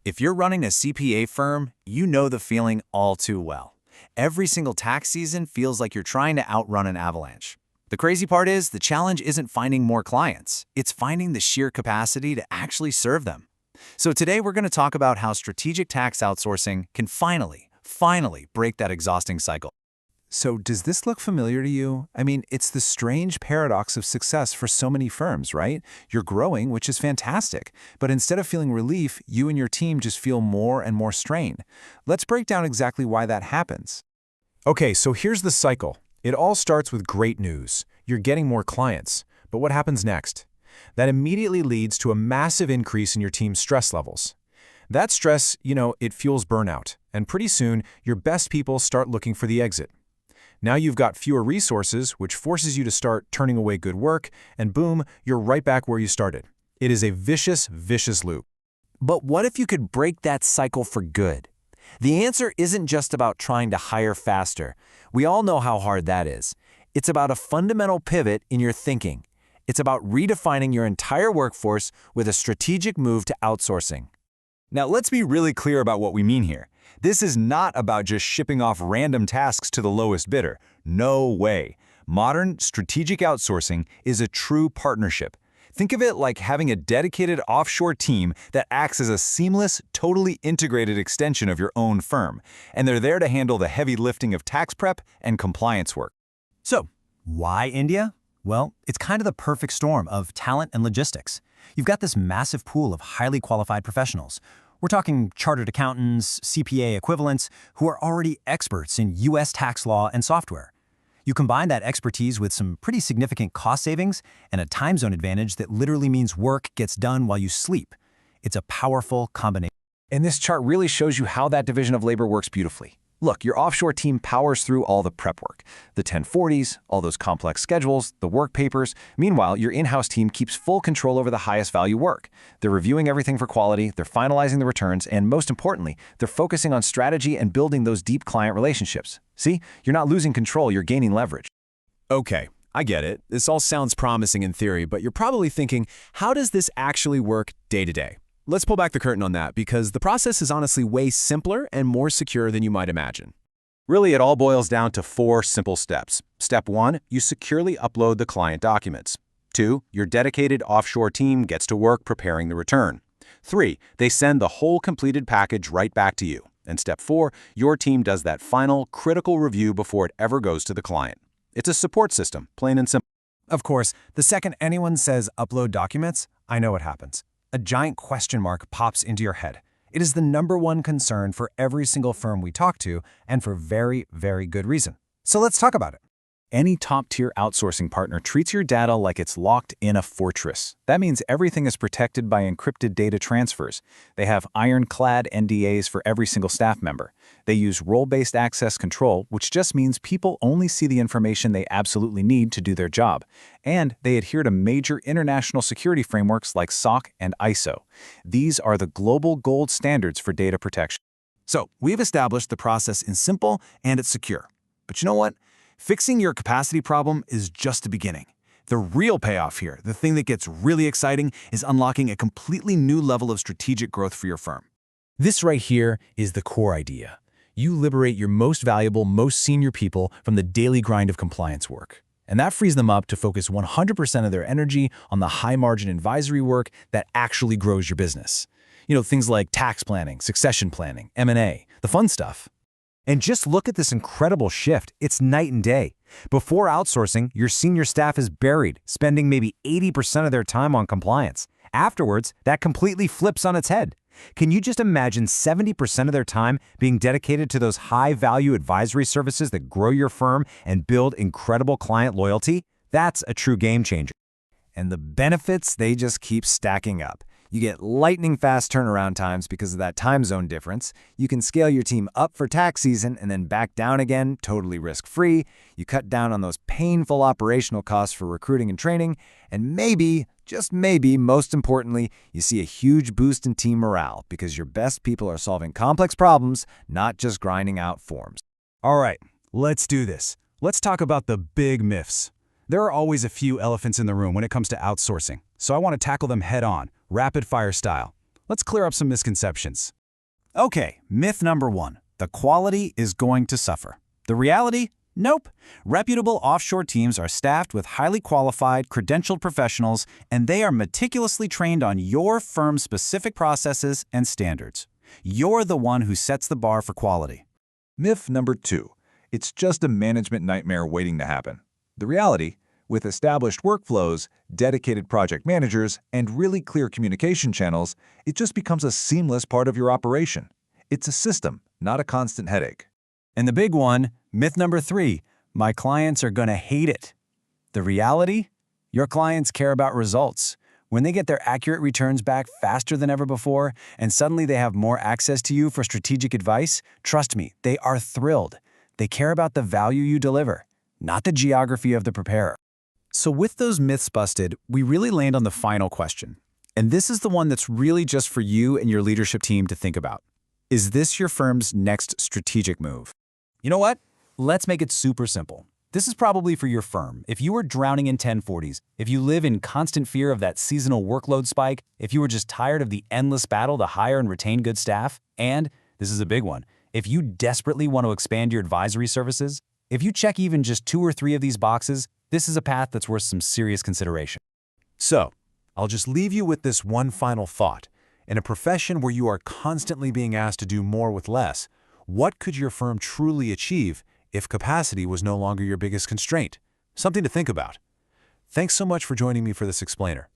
If you're running a CPA firm, you know the feeling all too well. Every single tax season feels like you're trying to outrun an avalanche. The crazy part is, the challenge isn't finding more clients, it's finding the sheer capacity to actually serve them. So today we're going to talk about how strategic tax outsourcing can finally break that exhausting cycle. So does this look familiar to you? I mean, it's the strange paradox of success for so many firms, right? You're growing, which is fantastic, but instead of feeling relief, you and your team just feel more and more strain. Let's break down exactly why that happens. Okay, so here's the cycle. It all starts with great news. You're getting more clients. But what happens next? That immediately leads to a massive increase in your team's stress levels. That stress, it fuels burnout, and pretty soon, your best people start looking for the exit. Now you've got fewer resources, which forces you to start turning away good work, and boom, you're right back where you started. It is a vicious loop. But what if you could break that cycle for good? The answer isn't just about trying to hire faster. We all know how hard that is. It's about a fundamental pivot in your thinking. It's about redefining your entire workforce with a strategic move to outsourcing. Now, let's be really clear about what we mean here. This is not about just shipping off random tasks to the lowest bidder. No way. Modern strategic outsourcing is a true partnership. Think of it like having a dedicated offshore team that acts as a seamless, totally integrated extension of your own firm, and they're there to handle the heavy lifting of tax prep and compliance work. So, why India? Well, it's kind of the perfect storm of talent and logistics. You've got this massive pool of highly qualified professionals. We're talking chartered accountants, CPA equivalents, who are already experts in U.S. tax law and software. You combine that expertise with some pretty significant cost savings and a time zone advantage that literally means work gets done while you sleep. It's a powerful combination. And this chart really shows you how that division of labor works beautifully. Look, your offshore team powers through all the prep work, the 1040s, all those complex schedules, the work papers. Meanwhile, your in-house team keeps full control over the highest value work. They're reviewing everything for quality, they're finalizing the returns, and most importantly, they're focusing on strategy and building those deep client relationships. See, you're not losing control, you're gaining leverage. Okay, I get it. This all sounds promising in theory, but you're probably thinking, how does this actually work day to day? Let's pull back the curtain on that, because the process is honestly way simpler and more secure than you might imagine. Really, it all boils down to 4 simple steps. Step 1, you securely upload the client documents. 2, your dedicated offshore team gets to work preparing the return. 3, they send the whole completed package right back to you. And step 4, your team does that final, critical review before it ever goes to the client. It's a support system, plain and simple. Of course, the second anyone says upload documents, I know what happens. A giant question mark pops into your head. It is the #1 concern for every single firm we talk to, and for very good reason. So let's talk about it. Any top-tier outsourcing partner treats your data like it's locked in a fortress. That means everything is protected by encrypted data transfers. They have ironclad NDAs for every single staff member. They use role-based access control, which just means people only see the information they absolutely need to do their job. And they adhere to major international security frameworks like SOC and ISO. These are the global gold standards for data protection. So, we've established the process is simple and it's secure. But you know what? Fixing your capacity problem is just the beginning. The real payoff here, the thing that gets really exciting, is unlocking a completely new level of strategic growth for your firm. This right here is the core idea. You liberate your most valuable, most senior people from the daily grind of compliance work. And that frees them up to focus 100% of their energy on the high-margin advisory work that actually grows your business. Things like tax planning, succession planning, M&A, the fun stuff. And just look at this incredible shift. It's night and day. Before outsourcing, your senior staff is buried, spending maybe 80% of their time on compliance. Afterwards, that completely flips on its head. Can you just imagine 70% of their time being dedicated to those high-value advisory services that grow your firm and build incredible client loyalty? That's a true game changer. And the benefits, they just keep stacking up. You get lightning-fast turnaround times because of that time zone difference. You can scale your team up for tax season and then back down again, totally risk-free. You cut down on those painful operational costs for recruiting and training. And maybe, just maybe, most importantly, you see a huge boost in team morale because your best people are solving complex problems, not just grinding out forms. All right, let's do this. Let's talk about the big myths. There are always a few elephants in the room when it comes to outsourcing, so I want to tackle them head-on, rapid-fire style. Let's clear up some misconceptions. Okay, myth number 1. The quality is going to suffer. The reality? Nope. Reputable offshore teams are staffed with highly qualified, credentialed professionals, and they are meticulously trained on your firm's specific processes and standards. You're the one who sets the bar for quality. Myth number 2. It's just a management nightmare waiting to happen. The reality, with established workflows, dedicated project managers, and really clear communication channels, it just becomes a seamless part of your operation. It's a system, not a constant headache. And the big one, myth number 3, my clients are going to hate it. The reality? Your clients care about results. When they get their accurate returns back faster than ever before, and suddenly they have more access to you for strategic advice, trust me, they are thrilled. They care about the value you deliver, not the geography of the preparer. So with those myths busted, we really land on the final question. And this is the one that's really just for you and your leadership team to think about. Is this your firm's next strategic move? You know what? Let's make it super simple. This is probably for your firm. If you are drowning in 1040s, if you live in constant fear of that seasonal workload spike, if you are just tired of the endless battle to hire and retain good staff, and, this is a big one, if you desperately want to expand your advisory services, if you check even just 2 or 3 of these boxes, this is a path that's worth some serious consideration. So, I'll just leave you with this one final thought. In a profession where you are constantly being asked to do more with less, what could your firm truly achieve if capacity was no longer your biggest constraint? Something to think about. Thanks so much for joining me for this explainer.